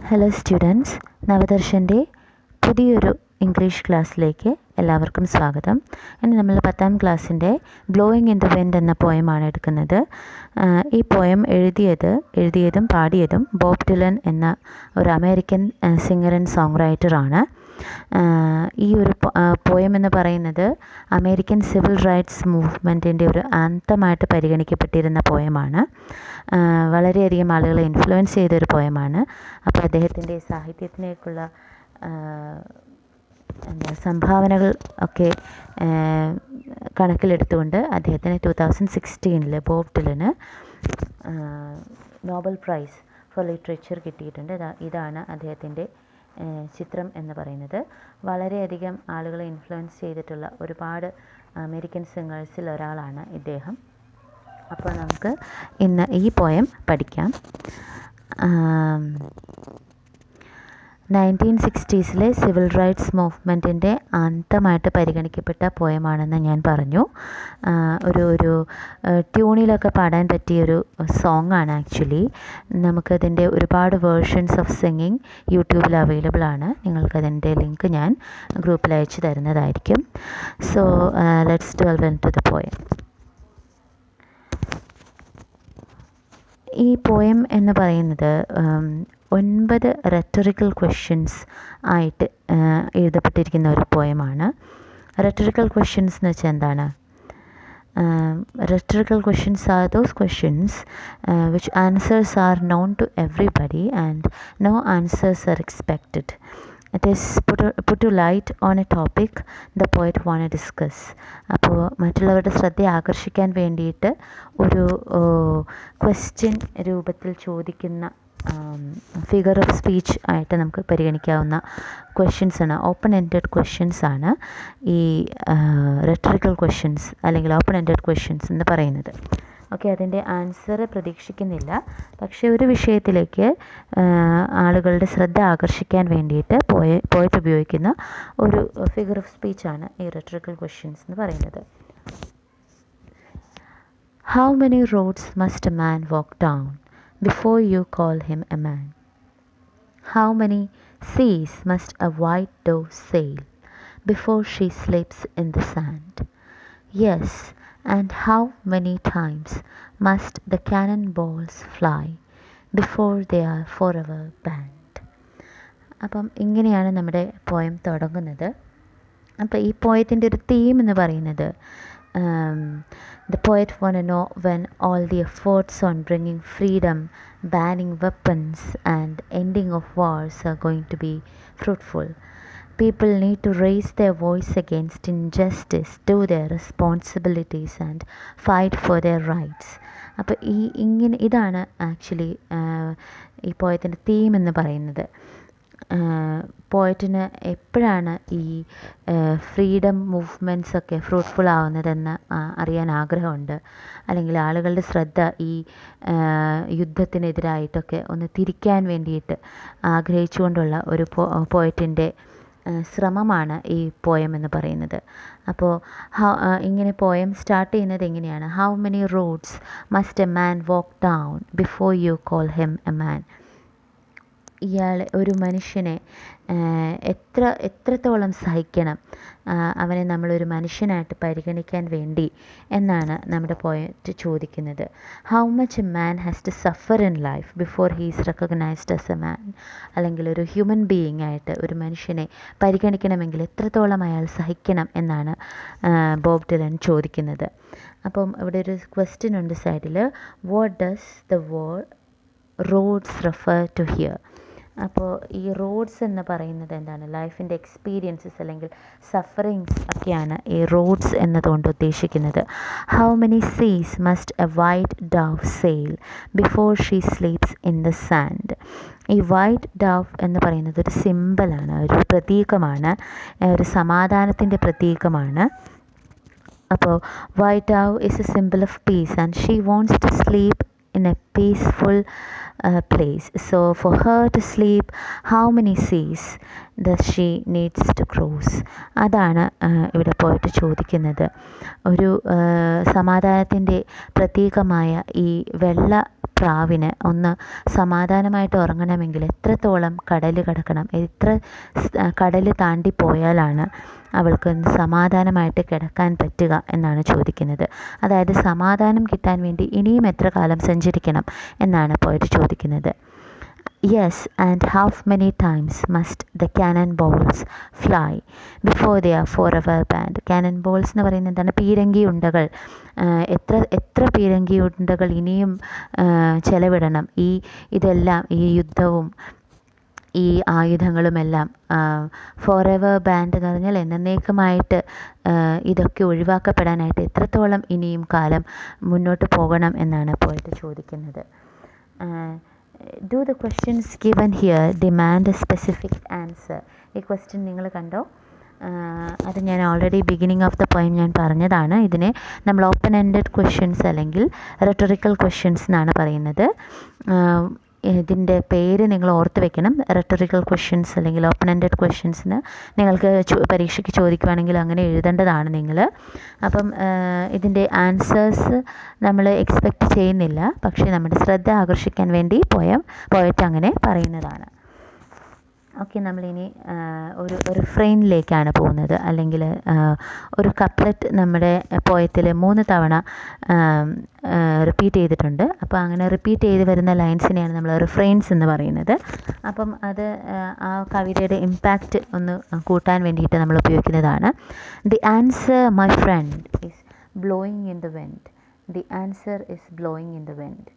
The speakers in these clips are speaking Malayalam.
ഹലോ സ്റ്റുഡൻസ്, നവദർശൻ്റെ പുതിയൊരു ഇംഗ്ലീഷ് ക്ലാസ്സിലേക്ക് എല്ലാവർക്കും സ്വാഗതം. ഇനി നമ്മൾ 10ാം ക്ലാസ്സിൻ്റെ ഗ്ലോയിങ് ഇൻ ദ വിൻഡ് എന്ന പോയമാണ് എടുക്കുന്നത്. ഈ പോയം എഴുതിയതും പാടിയതും ബോബ് ഡിലൻ എന്ന ഒരു അമേരിക്കൻ സിംഗർ ആൻഡ് സോങ് റൈറ്ററാണ്. ഈ ഒരു പോയം എന്ന് പറയുന്നത് അമേരിക്കൻ സിവിൽ റൈറ്റ്സ് മൂവ്മെൻറ്റിൻ്റെ ഒരു ആന്തമായിട്ട് പരിഗണിക്കപ്പെട്ടിരുന്ന പോയമാണ്. വളരെയധികം ആളുകളെ ഇൻഫ്ലുവൻസ് ചെയ്തൊരു പോയമാണ്. അപ്പോൾ അദ്ദേഹത്തിൻ്റെ സാഹിത്യത്തിലേക്കുള്ള സംഭാവനകൾ ഒക്കെ കണക്കിലെടുത്തുകൊണ്ട് അദ്ദേഹത്തിന് 2016 ബോബ് ഡിലന് നോബൽ പ്രൈസ് ഫോർ ലിറ്ററേച്ചർ കിട്ടിയിട്ടുണ്ട്. ഇതാണ് അദ്ദേഹത്തിൻ്റെ ചിത്രം എന്ന് പറയുന്നത്. വളരെയധികം ആളുകളെ ഇൻഫ്ലുവൻസ് ചെയ്തിട്ടുള്ള ഒരുപാട് അമേരിക്കൻ സിംഗേഴ്സിൽ ഒരാളാണ് ഇദ്ദേഹം. അപ്പോൾ നമുക്ക് ഇന്ന് ഈ പോയം പഠിക്കാം. 1960s സിവിൽ റൈറ്റ്സ് മൂവ്മെൻറ്റിൻ്റെ അന്തമായിട്ട് പരിഗണിക്കപ്പെട്ട പോയമാണെന്ന് ഞാൻ പറഞ്ഞു. ഒരു ട്യൂണിലൊക്കെ പാടാൻ പറ്റിയൊരു സോങ് ആണ് ആക്ച്വലി. നമുക്കതിൻ്റെ ഒരുപാട് വേർഷൻസ് ഓഫ് സിംഗിങ് യൂട്യൂബിൽ അവൈലബിൾ ആണ്. നിങ്ങൾക്കതിൻ്റെ ലിങ്ക് ഞാൻ ഗ്രൂപ്പിൽ അയച്ചു തരുന്നതായിരിക്കും. So let's delve into the poem. ഈ പോയം എന്ന് പറയുന്നത് 9 റെറ്ററിക്കൽ ക്വസ്റ്റ്യൻസ് ആയിട്ട് എഴുതപ്പെട്ടിരിക്കുന്ന ഒരു പോയമാണ്. റെറ്ററിക്കൽ ക്വസ്റ്റ്യൻസ് എന്ന് വെച്ചാൽ എന്താണ്? Rhetorical questions are those questions which answers are known to everybody and no answers are expected. It is put to light on a topic the poet want to discuss. അപ്പോൾ മറ്റുള്ളവരുടെ ശ്രദ്ധ ആകർഷിക്കാൻ വേണ്ടിയിട്ട് ഒരു ക്വസ്റ്റ്യൻ രൂപത്തിൽ ചോദിക്കുന്ന ഫിഗർ ഓഫ് സ്പീച്ച് ആയിട്ട് നമുക്ക് പരിഗണിക്കാവുന്ന ക്വസ്റ്റ്യൻസാണ്. ഓപ്പൺ എൻഡഡ് ക്വസ്റ്റ്യൻസ് ആണ് ഈ റെറ്ററിക്കൽ ക്വസ്റ്റ്യൻസ് അല്ലെങ്കിൽ ഓപ്പൺ എൻഡഡ് ക്വസ്റ്റ്യൻസ് എന്ന് പറയുന്നത്. ഓക്കെ, അതിൻ്റെ ആൻസർ പ്രതീക്ഷിക്കുന്നില്ല, പക്ഷേ ഒരു വിഷയത്തിലേക്ക് ആളുകളുടെ ശ്രദ്ധ ആകർഷിക്കാൻ വേണ്ടിയിട്ട് പോയിട്ട് ഉപയോഗിക്കുന്ന ഒരു ഫിഗർ ഓഫ് സ്പീച്ചാണ് ഈ റെറ്ററിക്കൽ ക്വസ്റ്റ്യൻസ് എന്ന് പറയുന്നത്. How many roads must a man walk down before you call him a man? How many seas must a white dove sail before she sleeps in the sand? Yes, and how many times must the cannonballs fly before they are forever banned? അപ്പം ഇങ്ങനെയാണ് നമ്മുടെ പോയം തുടങ്ങുന്നത്. അപ്പോൾ ഈ പോയത്തിൻ്റെ ഒരു തീം എന്ന് പറയുന്നത് the poet want to know when all the efforts on bringing freedom, banning weapons and ending of wars are going to be fruitful. People need to raise their voice against injustice, do their responsibilities and fight for their rights. അപ്പോൾ ഇതാണ് ആക്ച്വലി ഈ പോയത്തിൻ്റെ തീം എന്ന് പറയുന്നത്. പോയറ്റിന് എപ്പോഴാണ് ഈ ഫ്രീഡം മൂവ്മെൻറ്റ്സ് ഒക്കെ ഫ്രൂട്ട്ഫുൾ ആവുന്നതെന്ന് അറിയാൻ ആഗ്രഹമുണ്ട്, അല്ലെങ്കിൽ ആളുകളുടെ ശ്രദ്ധ ഈ യുദ്ധത്തിനെതിരായിട്ടൊക്കെ ഒന്ന് തിരിക്കാൻ വേണ്ടിയിട്ട് ആഗ്രഹിച്ചുകൊണ്ടുള്ള ഒരു പോയറ്റിൻ്റെ ശ്രമമാണ് ഈ പോയം എന്ന് പറയുന്നത്. അപ്പോൾ ഇങ്ങനെ പോയം സ്റ്റാർട്ട് ചെയ്യുന്നത് എങ്ങനെയാണ്? How many roads must a man walk down before you call him a man? ഒരു മനുഷ്യനെ എത്രത്തോളം സഹിക്കണം അവനെ നമ്മളൊരു മനുഷ്യനായിട്ട് പരിഗണിക്കാൻ വേണ്ടി എന്നാണ് നമ്മുടെ പോയറ്റ് ചോദിക്കുന്നത്. How much a man has to suffer in life before he is recognized as a man? അല്ലെങ്കിൽ ഒരു ഹ്യൂമൻ ബീയിങ് ആയിട്ട് ഒരു മനുഷ്യനെ പരിഗണിക്കണമെങ്കിൽ എത്രത്തോളം അയാൾ സഹിക്കണം എന്നാണ് ബോബ് ഡിലൻ ചോദിക്കുന്നത്. അപ്പം ഇവിടെ ഒരു ക്വസ്റ്റ്യൻ ഉണ്ട് സൈഡിൽ. What does the word roads refer to here? അപ്പോൾ ഈ റോഡ്സ് എന്ന് പറയുന്നത് എന്താണ്? ലൈഫിൻ്റെ എക്സ്പീരിയൻസസ് അല്ലെങ്കിൽ സഫറിങ്സ് ഒക്കെയാണ് ഈ റോഡ്സ് എന്നതുകൊണ്ട് ഉദ്ദേശിക്കുന്നത്. ഹൗ മെനി സീസ് must A white Dove sale before she sleeps in the sand? ഈ വൈറ്റ് ഡവ് എന്ന് പറയുന്നത് ഒരു സിമ്പലാണ്, ഒരു പ്രതീകമാണ്, ഒരു സമാധാനത്തിൻ്റെ പ്രതീകമാണ്. അപ്പോൾ white dove is a simple of peace and she wants to sleep in a peaceful place. So for her to sleep, how many seas does she needs to cross? അതാണ് ഇവിടെ പോയിട്ട് ചോദിക്കുന്നത്. ഒരു സമാധാനത്തിൻ്റെ പ്രതീകമായ ഈ വെള്ള പ്രാവിന് ഒന്ന് സമാധാനമായിട്ട് ഉറങ്ങണമെങ്കിൽ എത്രത്തോളം കടൽ കടക്കണം, എത്ര കടൽ താണ്ടിപ്പോയാലാണ് അവൾക്ക് സമാധാനമായിട്ട് കിടക്കാൻ പറ്റുക എന്നാണ് ചോദിക്കുന്നത്. അതായത് സമാധാനം കിട്ടാൻ വേണ്ടി ഇനിയും എത്ര കാലം സഞ്ചരിക്കണം എന്നാണ് പോയിട്ട് ചോദിക്കുന്നത്. Yes, and how many times must the cannonballs fly before they are forever banned? Cannonballs എന്ന് പറയുന്നത് എന്താണ്? പീരങ്കി ഉണ്ടകൾ. എത്ര പീരങ്കി ഉണ്ടകൾ ഇനിയും ചെലവിടണം ഇതെല്ലാം, ഈ യുദ്ധവും ഈ ആയുധങ്ങളുമെല്ലാം ഫോർ ബാൻഡ് എന്ന് പറഞ്ഞാൽ എന്നേക്കുമായിട്ട് ഇതൊക്കെ ഒഴിവാക്കപ്പെടാനായിട്ട് എത്രത്തോളം ഇനിയും കാലം മുന്നോട്ട് പോകണം എന്നാണ് പോയിട്ട് ചോദിക്കുന്നത്. Do the questions given here demand a specific answer? ഈ ക്വസ്റ്റ്യൻ നിങ്ങൾ കണ്ടോ? അത് ഞാൻ ഓൾറെഡി ബിഗിനിങ് ഓഫ് ദ പോയിം ഞാൻ പറഞ്ഞതാണ്. ഇതിനെ നമ്മൾ ഓപ്പൺ എൻഡഡ് ക്വസ്റ്റ്യൻസ് അല്ലെങ്കിൽ റെട്ടറിക്കൽ ക്വസ്റ്റ്യൻസ് എന്നാണ് പറയുന്നത്. ഇതിൻ്റെ പേര് നിങ്ങൾ ഓർത്ത് വെക്കണം. റെട്ടറിക്കൽ ക്വസ്റ്റ്യൻസ് അല്ലെങ്കിൽ ഓപ്പൺ എൻഡഡ് ക്വസ്റ്റ്യൻസിന് നിങ്ങൾക്ക് പരീക്ഷയ്ക്ക് ചോദിക്കുവാണെങ്കിൽ അങ്ങനെ എഴുതേണ്ടതാണ് നിങ്ങൾ. അപ്പം ഇതിൻ്റെ ആൻസേഴ്സ് നമ്മൾ എക്സ്പെക്റ്റ് ചെയ്യുന്നില്ല, പക്ഷേ നമ്മുടെ ശ്രദ്ധ ആകർഷിക്കാൻ വേണ്ടി പോയറ്റ് അങ്ങനെ പറയുന്നതാണ്. ഓക്കെ, നമ്മളിനി ഒരു റിഫ്രെയിനിലേക്കാണ് പോകുന്നത്, അല്ലെങ്കിൽ ഒരു കപ്ലറ്റ് നമ്മുടെ പോയത്തിൽ 3 തവണ റിപ്പീറ്റ് ചെയ്തിട്ടുണ്ട്. അപ്പോൾ അങ്ങനെ റിപ്പീറ്റ് ചെയ്ത് വരുന്ന ലൈൻസിനെയാണ് നമ്മൾ റിഫ്രെയിൻസ് എന്ന് പറയുന്നത്. അപ്പം അത് ആ കവിതയുടെ ഇമ്പാക്റ്റ് ഒന്ന് കൂട്ടാൻ വേണ്ടിയിട്ട് നമ്മൾ ഉപയോഗിക്കുന്നതാണ്. The answer my friend is blowing in the wind. The answer is blowing in the wind.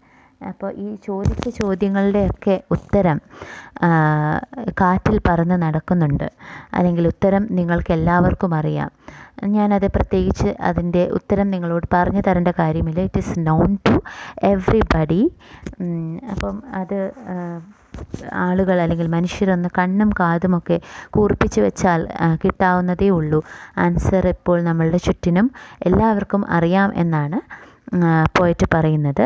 അപ്പോൾ ഈ ചോദിച്ച ചോദ്യങ്ങളുടെയൊക്കെ ഉത്തരം കാറ്റിൽ പറന്ന് നടക്കുന്നുണ്ട്, അല്ലെങ്കിൽ ഉത്തരം നിങ്ങൾക്ക് എല്ലാവർക്കും അറിയാം. ഞാനത് പ്രത്യേകിച്ച് അതിൻ്റെ ഉത്തരം നിങ്ങളോട് പറഞ്ഞു തരേണ്ട കാര്യമില്ല. It is known to everybody. അപ്പം അത് ആളുകൾ അല്ലെങ്കിൽ മനുഷ്യരൊന്ന് കണ്ണും കാതുമൊക്കെ കൂർപ്പിച്ച് വെച്ചാൽ കിട്ടാവുന്നതേ ഉള്ളൂ. ആൻസർ ഇപ്പോൾ നമ്മളുടെ ചുറ്റിനും എല്ലാവർക്കും അറിയാം എന്നാണ് പോയിട്ട് പറയുന്നത്.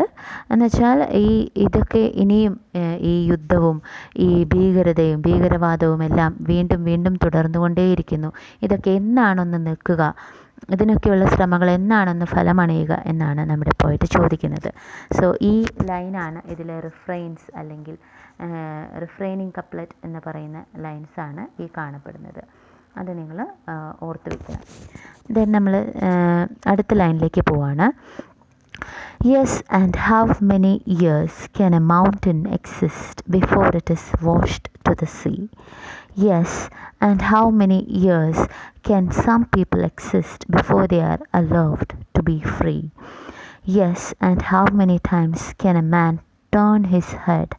എന്നുവെച്ചാൽ ഇതൊക്കെ ഇനിയും ഈ യുദ്ധവും ഈ ഭീകരതയും ഭീകരവാദവും എല്ലാം വീണ്ടും വീണ്ടും തുടർന്നുകൊണ്ടേയിരിക്കുന്നു. ഇതൊക്കെ എന്നാണൊന്ന് നിൽക്കുക, ഇതിനൊക്കെയുള്ള ശ്രമങ്ങൾ എന്നാണൊന്ന് ഫലമണിയുക എന്നാണ് നമ്മുടെ പോയിട്ട് ചോദിക്കുന്നത്. സോ ഈ ലൈനാണ് ഇതിലെ റിഫ്രെയിൻസ് അല്ലെങ്കിൽ റിഫ്രെയിനിങ് കപ്ലറ്റ് എന്ന് പറയുന്ന ലൈൻസാണ് ഈ കാണപ്പെടുന്നത്. അത് നിങ്ങൾ ഓർത്ത് വയ്ക്കണം. ദെൻ നമ്മൾ അടുത്ത ലൈനിലേക്ക് പോവാണ്. Yes, and how many years can a mountain exist before it is washed to the sea? Yes, and how many years can some people exist before they are allowed to be free? Yes, and how many times can a man turn his head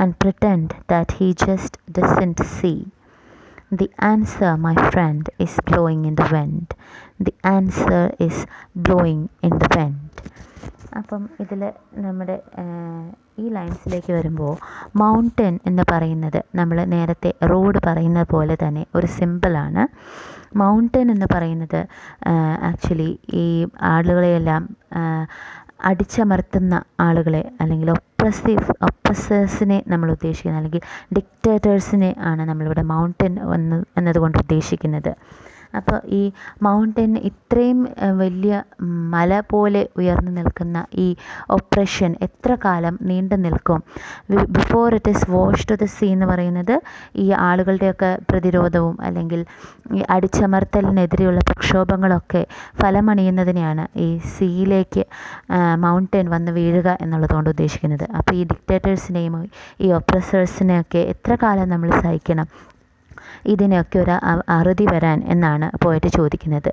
and pretend that he just doesn't see? The answer, my friend, is blowing in the wind. The answer is blowing in the wind. അപ്പം ഇതിൽ നമ്മുടെ ഈ ലൈൻസിലേക്ക് വരുമ്പോൾ മൗണ്ടൻ എന്ന് പറയുന്നത് നമ്മൾ നേരത്തെ റോഡ് പറയുന്ന പോലെ തന്നെ ഒരു സിമ്പിളാണ്. മൗണ്ടൻ എന്ന് പറയുന്നത് ആക്ച്വലി ഈ ആളുകളെയെല്ലാം അടിച്ചമർത്തുന്ന ആളുകളെ അല്ലെങ്കിൽ ഒപ്രസേഴ്സിനെ നമ്മൾ ഉദ്ദേശിക്കുന്നത്, അല്ലെങ്കിൽ ഡിക്റ്റേറ്റേഴ്സിനെ ആണ് നമ്മളിവിടെ മൗണ്ടൻ എന്നതുകൊണ്ട് ഉദ്ദേശിക്കുന്നത്. അപ്പോൾ ഈ മൗണ്ടൻ ഇത്രയും വലിയ മല പോലെ ഉയർന്നു നിൽക്കുന്ന ഈ ഒപ്രഷൻ എത്ര കാലം നീണ്ടു നിൽക്കും? Before it is washed to the sea എന്ന് പറയുന്നത് ഈ ആളുകളുടെയൊക്കെ പ്രതിരോധവും അല്ലെങ്കിൽ ഈ അടിച്ചമർത്തലിനെതിരെയുള്ള പ്രക്ഷോഭങ്ങളൊക്കെ ഫലമണിയുന്നതിനെയാണ് ഈ സീയിലേക്ക് മൗണ്ടൻ വന്ന് വീഴുക എന്നുള്ളതുകൊണ്ട് ഉദ്ദേശിക്കുന്നത്. അപ്പോൾ ഈ ഡിക്റ്റേറ്റേഴ്സിനെയും ഈ ഒപ്രസേഴ്സിനെയൊക്കെ എത്ര കാലം നമ്മൾ സഹിക്കണം, ഇതിനൊക്കെ ഒരു അറുതി വരാൻ എന്നാണ് പോയിട്ട് ചോദിക്കുന്നത്.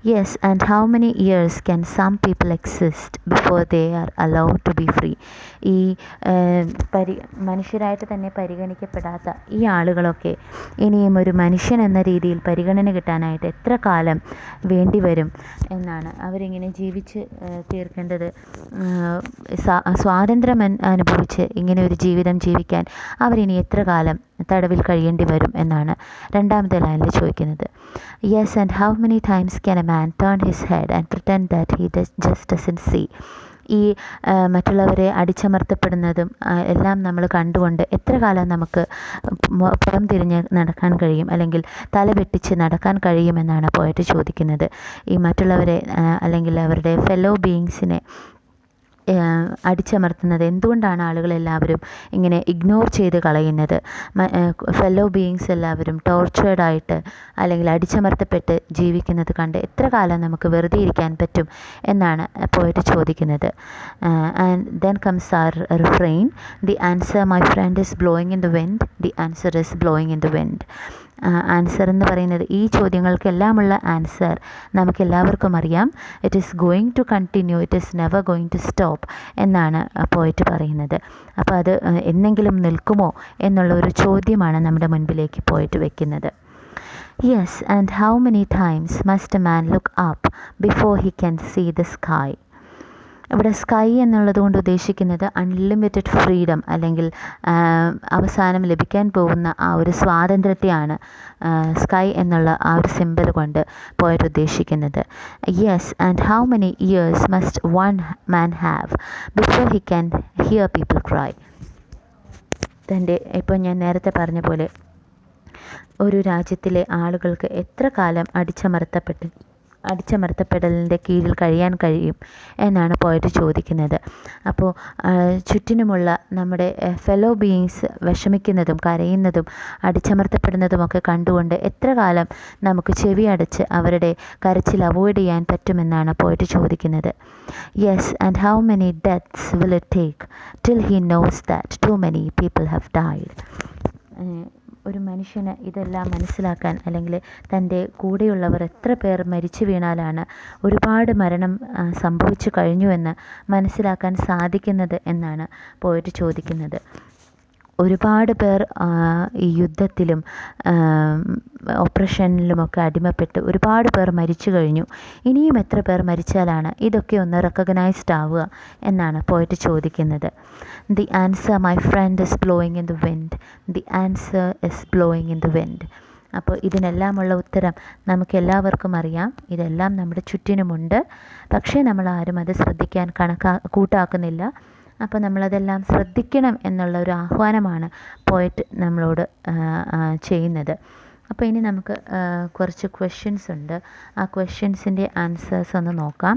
Yes, and how many years can some people exist before they are allowed to be free? ഈ മനുഷ്യരായിട്ട് തന്നെ പരിഗണിക്കപ്പെടാത്ത ഈ ആളുകളൊക്കെ ഇനിയും ഒരു മനുഷ്യൻ എന്ന രീതിയിൽ പരിഗണന കിട്ടാനായിട്ട് എത്ര കാലം വേണ്ടി വരും എന്നാണ്. അവരിങ്ങനെ ജീവിച്ച് തീർക്കേണ്ടത്, സ്വാതന്ത്ര്യം അനുഭവിച്ച് ഇങ്ങനെ ഒരു ജീവിതം ജീവിക്കാൻ അവരിനി എത്ര കാലം തടവിൽ കഴിയേണ്ടി വരും എന്നാണ് രണ്ടാമത്തെ ലൈനിൽ ചോദിക്കുന്നത്. Yes, and how many times can a man turn his head and pretend that he just doesn't see? ഈ മറ്റുള്ളവരെ അടിച്ചമർത്തപ്പെടുന്നതും എല്ലാം നമ്മൾ കണ്ടുകൊണ്ട് എത്ര കാലം നമുക്ക് പുറം തിരിഞ്ഞ് നടക്കാൻ കഴിയും, അല്ലെങ്കിൽ തല വെട്ടിച്ച് നടക്കാൻ കഴിയുമെന്നാണ് പോയിട്ട് ചോദിക്കുന്നത്. ഈ മറ്റുള്ളവരെ അല്ലെങ്കിൽ അവരുടെ ഫെല്ലോ ബീയിങ്സിനെ അടിച്ചമർത്തുന്നത്? എന്തുകൊണ്ടാണ് ആളുകളെല്ലാവരും ഇങ്ങനെ ഇഗ്നോർ ചെയ്ത് കളയുന്നത്? ഫെല്ലോ ബീയിങ്സ് എല്ലാവരും ടോർച്ചേർഡായിട്ട് അല്ലെങ്കിൽ അടിച്ചമർത്തപ്പെട്ട് ജീവിക്കുന്നത് കണ്ട് എത്ര കാലം നമുക്ക് വെറുതെ ഇരിക്കാൻ പറ്റും എന്നാണ് പോയിട്ട് ചോദിക്കുന്നത്. And then comes our refrain. The answer my friend is blowing in the wind. The answer is blowing in the wind. Answer എന്ന് പറയുന്നത്, ഈ ചോദ്യങ്ങൾക്കെല്ലാമുള്ള ആൻസർ നമുക്കെല്ലാവർക്കും അറിയാം. It is going to continue, it is never going to stop എന്നാണ് പോയിട്ട് പറയുന്നത്. അപ്പോൾ അത് എന്നെങ്കിലും നിൽക്കുമോ എന്നുള്ള ഒരു ചോദ്യമാണ് നമ്മുടെ മുൻപിലേക്ക് പോയിട്ട് വെക്കുന്നത്. Yes, and how many times must a man look up before he can see the sky. ഇവിടെ സ്കൈ എന്നുള്ളത് കൊണ്ട് ഉദ്ദേശിക്കുന്നത് അൺലിമിറ്റഡ് ഫ്രീഡം അല്ലെങ്കിൽ അവസാനം ലഭിക്കാൻ പോകുന്ന ആ ഒരു സ്വാതന്ത്ര്യത്തെയാണ് സ്കൈ എന്നുള്ള ആ ഒരു സിമ്പൽ കൊണ്ട് പോയിട്ട് ഉദ്ദേശിക്കുന്നത്. Yes, and how many years must one man have before he can hear people cry. ഇപ്പോൾ ഞാൻ നേരത്തെ പറഞ്ഞ പോലെ ഒരു രാജ്യത്തിലെ ആളുകൾക്ക് എത്ര കാലം അടിച്ചമർത്തപ്പെടലിൻ്റെ കീഴിൽ കഴിയാൻ കഴിയും എന്നാണ് പോയിട്ട് ചോദിക്കുന്നത്. അപ്പോൾ ചുറ്റിനുമുള്ള നമ്മുടെ ഫെലോ ബീയിങ്സ് വിഷമിക്കുന്നതും കരയുന്നതും അടിച്ചമർത്തപ്പെടുന്നതുമൊക്കെ കണ്ടുകൊണ്ട് എത്ര കാലം നമുക്ക് ചെവി അടച്ച് അവരുടെ കരച്ചിൽ അവോയ്ഡ് ചെയ്യാൻ പറ്റുമെന്നാണ് പോയിട്ട് ചോദിക്കുന്നത്. Yes, and how many deaths will it take till he knows that too many people have died. ഒരു മനുഷ്യന് ഇതെല്ലാം മനസ്സിലാക്കാൻ, അല്ലെങ്കിൽ തൻ്റെ കൂടെയുള്ളവർ എത്ര പേർ മരിച്ചു വീണാലാണ് ഒരുപാട് മരണം സംഭവിച്ചു കഴിഞ്ഞുവെന്ന് മനസ്സിലാക്കാൻ സാധിക്കുന്നത് എന്നാണ് പോയിട്ട് ചോദിക്കുന്നത്. ഒരുപാട് പേർ ഈ യുദ്ധത്തിലും ഓപ്പറേഷനിലുമൊക്കെ അടിമപ്പെട്ട് ഒരുപാട് പേർ മരിച്ചു കഴിഞ്ഞു. ഇനിയും എത്ര പേർ മരിച്ചാലാണ് ഇതൊക്കെ ഒന്ന് റെക്കഗ്നൈസ്ഡ് ആവുക എന്നാണ് പോയിട്ട് ചോദിക്കുന്നത്. The answer my friend is blowing in the wind. The answer is blowing in the wind. അപ്പോൾ ഇതിനെല്ലാമുള്ള ഉത്തരം നമുക്കെല്ലാവർക്കും അറിയാം. ഇതെല്ലാം നമ്മുടെ ചുറ്റിനുമുണ്ട്. പക്ഷേ നമ്മളാരും അത് ശ്രദ്ധിക്കാൻ കൂട്ടാക്കുന്നില്ല. അപ്പോൾ നമ്മളതെല്ലാം ശ്രദ്ധിക്കണം എന്നുള്ള ഒരു ആഹ്വാനമാണ് പോയിട്ട് നമ്മളോട് ചെയ്യുന്നത്. അപ്പോൾ ഇനി നമുക്ക് കുറച്ച് ക്വസ്റ്റ്യൻസ് ഉണ്ട്. ആ ക്വസ്റ്റ്യൻസിൻ്റെ ആൻസേഴ്സ് ഒന്ന് നോക്കാം.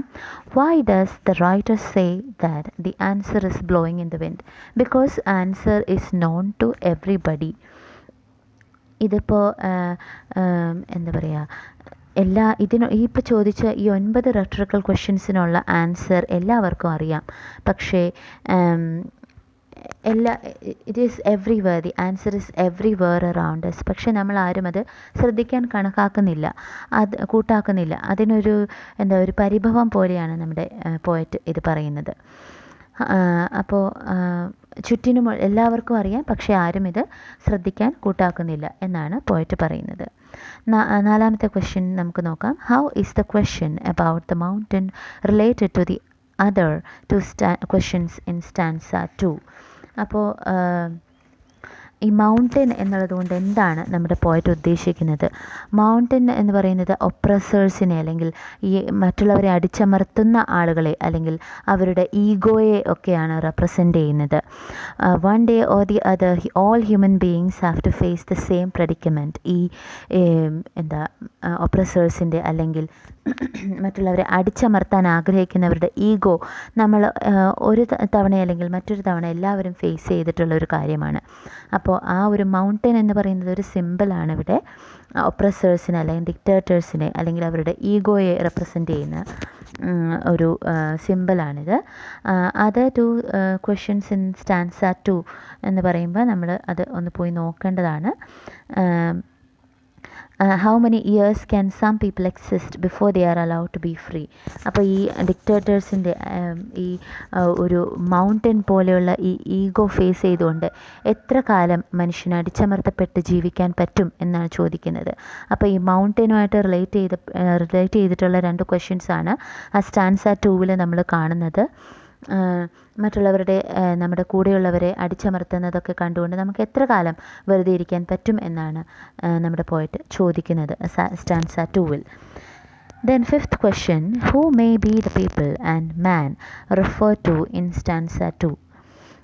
Why does the writer say that the answer is blowing in the wind? Because answer is known to everybody. ഇതിപ്പോൾ എന്താ പറയുക, ഇപ്പോൾ ചോദിച്ച ഈ 9 റെട്ടറിക്കൽ ക്വസ്റ്റ്യൻസിനുള്ള ആൻസർ എല്ലാവർക്കും അറിയാം. പക്ഷേ it is everywhere, the answer is everywhere around us. പക്ഷേ നമ്മൾ ആരും അത് ശ്രദ്ധിക്കാൻ കൂട്ടാക്കുന്നില്ല. അതിനൊരു ഒരു പരിഭവം പോലെയാണ് നമ്മുടെ പോയറ്റ് ഇത് പറയുന്നത്. അപ്പോൾ ചുറ്റിനും എല്ലാവർക്കും അറിയാം, പക്ഷേ ആരും ഇത് ശ്രദ്ധിക്കാൻ കൂട്ടാക്കുന്നില്ല എന്നാണ് പോയറ്റ് പറയുന്നത്. 4ാമത്തെ ക്വസ്റ്റ്യൻ നമുക്ക് നോക്കാം. How is the question about the mountain related to the other 2 questions in stanza 2? അപ്പോൾ ഈ മൗണ്ടൻ എന്നുള്ളത് കൊണ്ട് എന്താണ് നമ്മുടെ പോയറ്റ് ഉദ്ദേശിക്കുന്നത്? മൗണ്ടൻ എന്ന് പറയുന്നത് ഒപ്രസേഴ്സിനെ, അല്ലെങ്കിൽ ഈ മറ്റുള്ളവരെ അടിച്ചമർത്തുന്ന ആളുകളെ, അല്ലെങ്കിൽ അവരുടെ ഈഗോയെ ഒക്കെയാണ് റെപ്രസെൻ്റ് ചെയ്യുന്നത്. One day or the other all human beings have to face the same predicament. ഈ ഒപ്രസേഴ്സിൻ്റെ അല്ലെങ്കിൽ മറ്റുള്ളവരെ അടിച്ചമർത്താൻ ആഗ്രഹിക്കുന്നവരുടെ ഈഗോ നമ്മൾ ഒരു തവണ അല്ലെങ്കിൽ മറ്റൊരു തവണ എല്ലാവരും ഫേസ് ചെയ്തിട്ടുള്ള ഒരു കാര്യമാണ്. അപ്പോൾ ആ ഒരു മൗണ്ടൻ എന്ന് പറയുന്നത് ഒരു സിമ്പിളാണ് ഇവിടെ. ഒപ്രസേഴ്സിനെ അല്ലെങ്കിൽ ഡിക്റ്റേറ്റേഴ്സിനെ അല്ലെങ്കിൽ അവരുടെ ഈഗോയെ റെപ്രസെൻ്റ് ചെയ്യുന്ന ഒരു സിമ്പിളാണിത്. അതർ 2 ക്വസ്റ്റ്യൻസ് ഇൻ സ്റ്റാൻസ 2 എന്ന് പറയുമ്പോൾ നമ്മൾ അത് ഒന്ന് പോയി നോക്കേണ്ടതാണ്. How many years can some people exist before they are allowed to be free? അപ്പോൾ ഈ ഡിക്റ്റേറ്റേഴ്സിൻ്റെ ഈ ഒരു മൗണ്ടൻ പോലെയുള്ള ഈ ഈഗോ ഫേസ് ചെയ്തുകൊണ്ട് എത്ര കാലം മനുഷ്യന് അടിച്ചമർത്തപ്പെട്ട് ജീവിക്കാൻ പറ്റും എന്നാണ് ചോദിക്കുന്നത്. അപ്പോൾ ഈ മൗണ്ടനുമായിട്ട് റിലേറ്റ് ചെയ്തിട്ടുള്ള 2 ക്വസ്റ്റ്യൻസാണ് ആ സ്റ്റാൻസ 2-ൽ നമ്മൾ കാണുന്നത്. മറ്റുള്ളവരുടെ നമ്മുടെ കൂടെയുള്ളവരെ അടിച്ചമർത്തുന്നതൊക്കെ കണ്ടുകൊണ്ട് നമുക്ക് എത്ര കാലം വെറുതെ ഇരിക്കാൻ പറ്റും എന്നാണ് നമ്മുടെ പോയറ്റ് ചോദിക്കുന്നത് stanza 2-ൽ. Then 5th question, who may be the people and man referred to in stanza 2?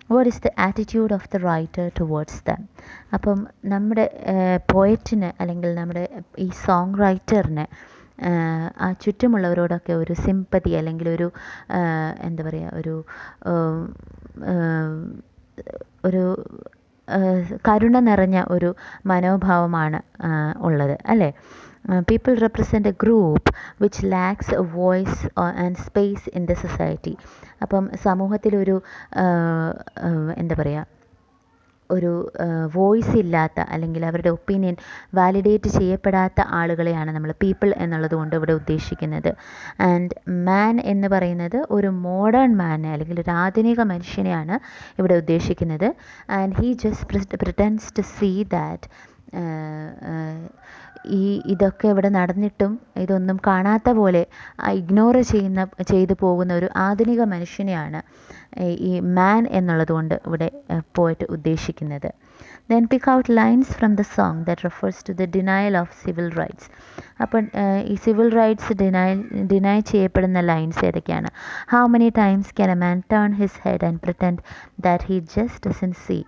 What is the attitude of the writer towards them? അപ്പം നമ്മുടെ പോയറ്റിന് അല്ലെങ്കിൽ നമ്മുടെ ഈ സോങ് റൈറ്ററിന് ആ ചുറ്റുമുള്ളവരോടൊക്കെ ഒരു സിമ്പതി അല്ലെങ്കിൽ ഒരു എന്താ പറയുക ഒരു കരുണ നിറഞ്ഞ ഒരു മനോഭാവമാണ് ഉള്ളത് അല്ലേ. People represent A group which lakhs A voice and space in the society. അപ്പം സമൂഹത്തിലൊരു എന്താ പറയുക ഒരു വോയിസ് ഇല്ലാത്ത അല്ലെങ്കിൽ അവരുടെ ഒപ്പീനിയൻ വാലിഡേറ്റ് ചെയ്യപ്പെടാത്ത ആളുകളെയാണ് നമ്മൾ പീപ്പിൾ എന്നുള്ളത് കൊണ്ട് ഇവിടെ ഉദ്ദേശിക്കുന്നത്. ആൻഡ് മാൻ എന്ന് പറയുന്നത് ഒരു മോഡേൺ മാനെ അല്ലെങ്കിൽ ഒരു ആധുനിക മനുഷ്യനെയാണ് ഇവിടെ ഉദ്ദേശിക്കുന്നത്. And he just pretends to see that ഇതൊക്കെ ഇവിടെ നടന്നിട്ടും ഇതൊന്നും കാണാത്ത പോലെ ഇഗ്നോർ ചെയ്തു പോകുന്ന ഒരു ആധുനിക മനുഷ്യനെയാണ് ഈ മാൻ എന്നുള്ളത് കൊണ്ട് ഇവിടെ പോയിട്ട് ഉദ്ദേശിക്കുന്നത്. Then pick out lines from the song that refers to the denial of civil rights. അപ്പം ഈ സിവിൽ റൈറ്റ്സ് ഡിനൈ ചെയ്യപ്പെടുന്ന ലൈൻസ് ഏതൊക്കെയാണ്? How many times can a man turn his head and pretend that he just doesn't see?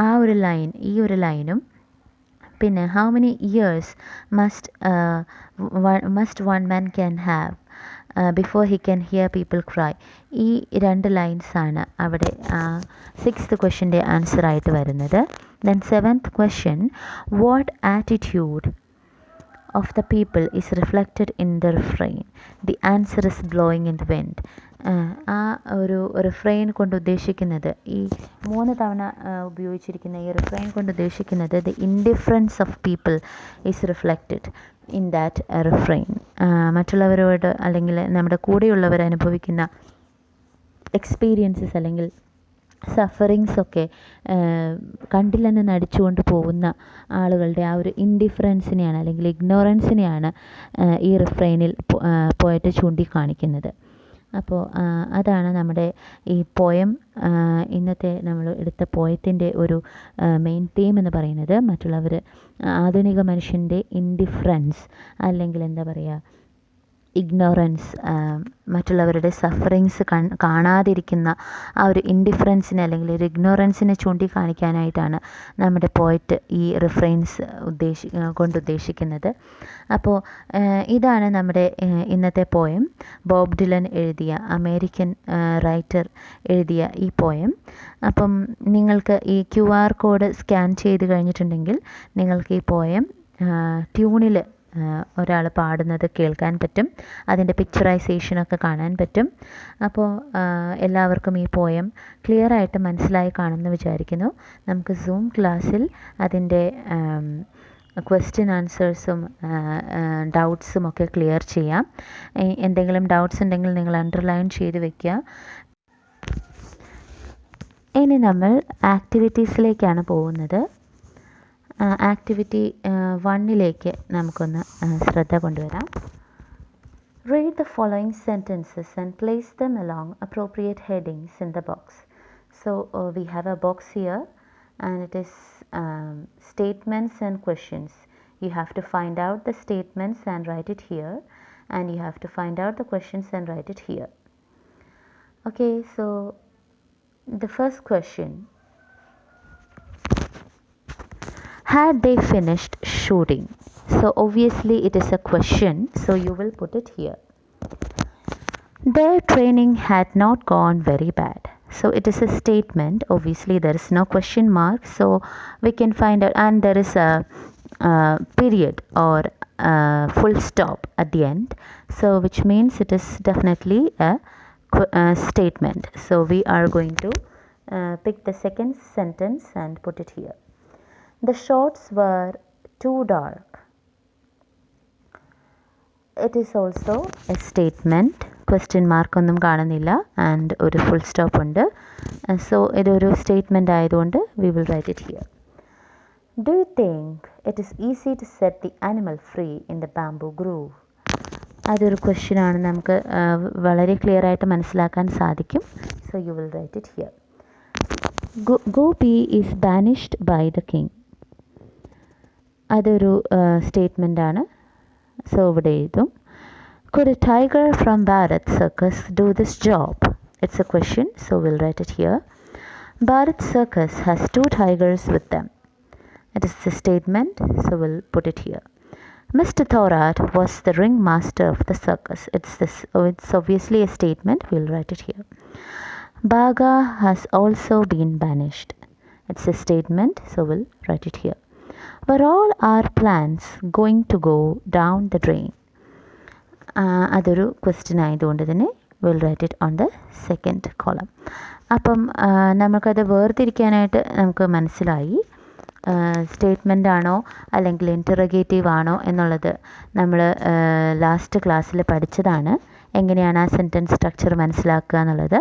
ആ ഒരു ലൈൻ, ഈ ഒരു ലൈനും പിന്നെ how many years must one man can have before he can hear people cry? ഈ രണ്ട് ലൈൻസാണ് അവിടെ 6th ക്വസ്റ്റ്യൻ്റെ ആൻസറായിട്ട് വരുന്നത്. Then 7th question, what attitude of the people is reflected in the refrain? The answer is blowing in the wind. ആ ഒരു റിഫ്രെയിൻ കൊണ്ട് ഉദ്ദേശിക്കുന്നത്, ഈ 3 തവണ ഉപയോഗിച്ചിരിക്കുന്ന ഈ റിഫ്രെയിൻ കൊണ്ട് ഉദ്ദേശിക്കുന്നത് the indifference of people is reflected in that refrain. മറ്റുള്ളവരോട് അല്ലെങ്കിൽ നമ്മുടെ കൂടെയുള്ളവർ അനുഭവിക്കുന്ന എക്സ്പീരിയൻസസ് അല്ലെങ്കിൽ സഫറിങ്സൊക്കെ കണ്ടില്ലെന്ന് നടിച്ചുകൊണ്ട് പോകുന്ന ആളുകളുടെ ആ ഒരു ഇൻഡിഫറൻസിനെയാണ് അല്ലെങ്കിൽ ഇഗ്നോറൻസിനെയാണ് ഈ റിഫ്രെയിനിൽ പോയിട്ട് ചൂണ്ടിക്കാണിക്കുന്നത്. അപ്പോൾ അതാണ് നമ്മുടെ ഈ പോയം, ഇന്നത്തെ നമ്മൾ എടുത്ത പോയത്തിൻ്റെ ഒരു മെയിൻ തീം എന്ന് പറയുന്നത്. മറ്റുള്ളവർ ആധുനിക മനുഷ്യൻ്റെ ഇൻഡിഫറൻസ് അല്ലെങ്കിൽ എന്താ പറയുക ഇഗ്നോറൻസ്, മറ്റുള്ളവരുടെ സഫറിങ്സ് കാണാതിരിക്കുന്ന ആ ഒരു ഇൻഡിഫറൻസിനെ അല്ലെങ്കിൽ ഒരു ഇഗ്നോറൻസിനെ ചൂണ്ടിക്കാണിക്കാനായിട്ടാണ് നമ്മുടെ പോയറ്റ് ഈ റിഫ്രെയിൻസ് കൊണ്ടുദ്ദേശിക്കുന്നത്. അപ്പോൾ ഇതാണ് നമ്മുടെ ഇന്നത്തെ പോയം. ബോബ് ഡിലൻ എഴുതിയ, അമേരിക്കൻ റൈറ്റർ എഴുതിയ ഈ പോയം. അപ്പം നിങ്ങൾക്ക് ഈ QR കോഡ് സ്കാൻ ചെയ്ത് കഴിഞ്ഞിട്ടുണ്ടെങ്കിൽ നിങ്ങൾക്ക് ഈ പോയം ട്യൂണിൽ ഒരാൾ പാടുന്നത് കേൾക്കാൻ പറ്റും, അതിൻ്റെ പിക്ചറൈസേഷനൊക്കെ കാണാൻ പറ്റും. അപ്പോൾ എല്ലാവർക്കും ഈ പോയം ക്ലിയറായിട്ട് മനസ്സിലായി കാണുമെന്ന് വിചാരിക്കുന്നു. നമുക്ക് സൂം ക്ലാസ്സിൽ അതിൻ്റെ ക്വസ്റ്റ്യൻ ആൻസേഴ്സും ഡൗട്ട്സും ഒക്കെ ക്ലിയർ ചെയ്യാം. എന്തെങ്കിലും ഡൗട്ട്സ് ഉണ്ടെങ്കിൽ നിങ്ങൾ അണ്ടർലൈൻ ചെയ്ത് വെക്കുക. ഇനി നമ്മൾ ആക്ടിവിറ്റീസിലേക്കാണ് പോകുന്നത്. ആക്ടിവിറ്റി 1ലേക്ക് നമുക്കൊന്ന് ശ്രദ്ധ കൊണ്ടുവരാം. Read the following sentences and place them along appropriate headings in the box. So we have a box here and it is statements and questions. You have to find out the statements and write it here, and you have to find out the questions and write it here. Okay, so the first question, had they finished shooting? So obviously it is a question, so you will put it here. Their training had not gone very bad. So it is a statement. Obviously there is no question mark, so we can find out, and there is a period or full stop at the end, so which means it is definitely a statement. So we are going to pick the second sentence and put it here. The shots were too dark. It is also a statement. Question mark ഒന്നും കാണുന്നില്ല and ഒരു full stop ഉണ്ട്. So ഇതൊരു statement ആയതുകൊണ്ട് we will write it here. Do you think it is easy to set the animal free in the bamboo grove? അതൊരു ക്വസ്റ്റ്യൻ ആണ്, നമുക്ക് വളരെ ക്ലിയർ ആയിട്ട് മനസ്സിലാക്കാൻ സാധിക്കും. So you will write it here. Gopi is banished by the king. അതൊരു സ്റ്റേറ്റ്മെൻ്റ് ആണ്. സോ ഇവിടെ എഴുതും. Could a tiger from Bharat Circus do this job? It's a question, so we'll write it here. Bharat Circus has 2 tigers with them. It is a statement, so we'll put it here. Mr. Thorat was the ringmaster of the circus. It's obviously a statement. We'll write it here. Bhaga has also been banished. It's a statement, so we'll write it here. Were all our plans going to go down the drain? അതൊരു ക്വസ്റ്റ്യൻ ആയതുകൊണ്ട് തന്നെ will write it on the second column. അപ്പം നമുക്കത് വേർതിരിക്കാനായിട്ട് നമുക്ക് മനസ്സിലായി സ്റ്റേറ്റ്മെൻ്റ് ആണോ അല്ലെങ്കിൽ ഇൻറ്ററഗേറ്റീവ് ആണോ എന്നുള്ളത് നമ്മൾ ലാസ്റ്റ് ക്ലാസ്സിൽ പഠിച്ചതാണ്. എങ്ങനെയാണ് ആ സെൻറ്റൻസ് സ്ട്രക്ചർ മനസ്സിലാക്കുക എന്നുള്ളത്.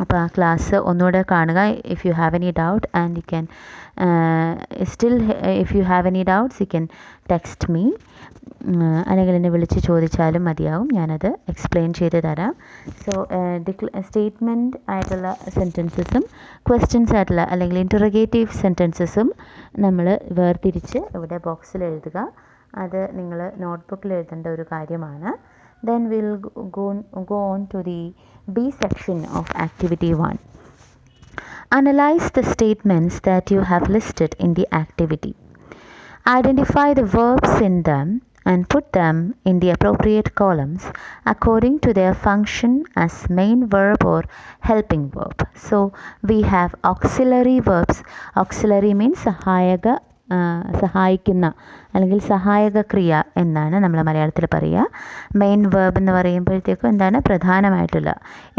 അപ്പോൾ ആ ക്ലാസ് ഒന്നുകൂടെ കാണുക. If you have any doubt and you can still if you have any doubts you can text me, അല്ലെങ്കിൽ എന്നെ വിളിച്ച് ചോദിച്ചാലും മതിയാവും, ഞാനത് എക്സ്പ്ലെയിൻ ചെയ്ത് തരാം. സോ സ്റ്റേറ്റ്മെൻറ്റ് ആയിട്ടുള്ള സെൻറ്റൻസസും ക്വസ്റ്റ്യൻസ് ആയിട്ടുള്ള അല്ലെങ്കിൽ ഇൻറ്ററഗേറ്റീവ് സെൻറ്റൻസസും നമ്മൾ വേർതിരിച്ച് ഇവിടെ ബോക്സിൽ എഴുതുക. അത് നിങ്ങൾ നോട്ട്ബുക്കിൽ എഴുതേണ്ട ഒരു കാര്യമാണ്. Then we'll go on to the B section of activity 1. Analyze the statements that you have listed in the activity. Identify the verbs in them and put them in the appropriate columns according to their function as main verb or helping verb. So we have auxiliary verbs. Auxiliary means സഹായിക്കുന്ന അല്ലെങ്കിൽ സഹായക ക്രിയ എന്നാണ് നമ്മൾ മലയാളത്തിൽ പറയുക. മെയിൻ വേർബ് എന്ന് പറയുമ്പോഴത്തേക്കും എന്താണ് പ്രധാനമായിട്ടുള്ള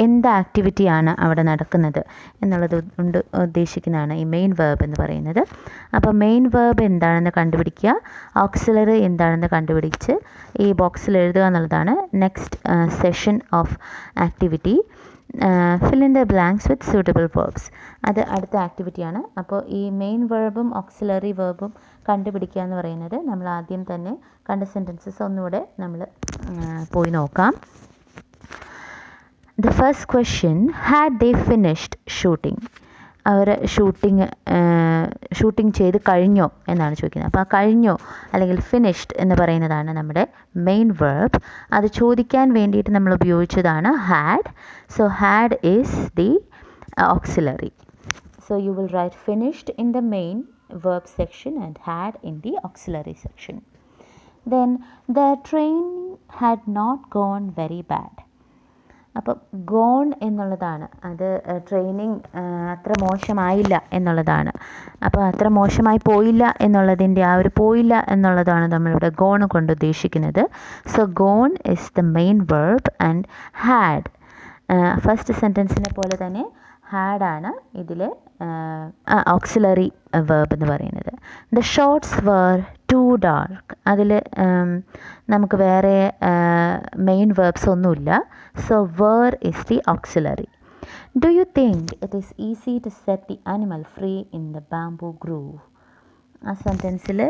എന്ത് ആക്ടിവിറ്റിയാണ് അവിടെ നടക്കുന്നത് എന്നുള്ളത് കൊണ്ട് ഉദ്ദേശിക്കുന്നതാണ് ഈ മെയിൻ വേർബ് എന്ന് പറയുന്നത്. അപ്പോൾ മെയിൻ വേർബ് എന്താണെന്ന് കണ്ടുപിടിക്കുക, ഓക്സിലറി എന്താണെന്ന് കണ്ടുപിടിച്ച് ഈ ബോക്സിൽ എഴുതുക എന്നുള്ളതാണ് next session of activity. Fill in the blanks with suitable verbs, അത് അടുത്ത ആക്ടിവിറ്റിയാണ്. അപ്പോൾ ഈ മെയിൻ വേർബും ഓക്സിലറി വേർബും കണ്ടുപിടിക്കുക എന്ന് പറയുന്നത് നമ്മൾ ആദ്യം തന്നെ കണ്ട സെൻറ്റൻസസ് ഒന്നുകൂടെ നമ്മൾ പോയി നോക്കാം. The first question, had they finished shooting? അവർ ഷൂട്ടിംഗ് ചെയ്ത് കഴിഞ്ഞോ എന്നാണ് ചോദിക്കുന്നത്. അപ്പോൾ ആ കഴിഞ്ഞോ അല്ലെങ്കിൽ ഫിനിഷ്ഡ് എന്ന് പറയുന്നതാണ് നമ്മുടെ മെയിൻ വേർബ്. അത് ചോദിക്കാൻ വേണ്ടിയിട്ട് നമ്മൾ ഉപയോഗിച്ചതാണ് had. So had is the auxiliary. So you will write finished in the main verb section and had in the auxiliary section. Then the train had not gone very bad. അപ്പോൾ ഗോൺ എന്നുള്ളതാണ് അത് ട്രെയിനിങ് അത്ര മോശമായില്ല എന്നുള്ളതാണ്. അപ്പോൾ അത്ര മോശമായി പോയില്ല എന്നുള്ളതിൻ്റെ ആ ഒരു പോയില്ല എന്നുള്ളതാണ് നമ്മളിവിടെ ഗോൺ കൊണ്ട് ഉദ്ദേശിക്കുന്നത്. So gone is the main verb and had first സെൻറ്റൻസിനെ പോലെ തന്നെ ഹാഡാണ് ഇതിൽ ഓക്സിലറി വേർബ് എന്ന് പറയുന്നത്. The shorts were too dark, അതിൽ നമുക്ക് വേറെ മെയിൻ വേർബ്സ് ഒന്നുമില്ല. So were is the auxiliary. Do you think it is easy to set the animal free in the bamboo grove? ആ സെൻറ്റൻസിൽ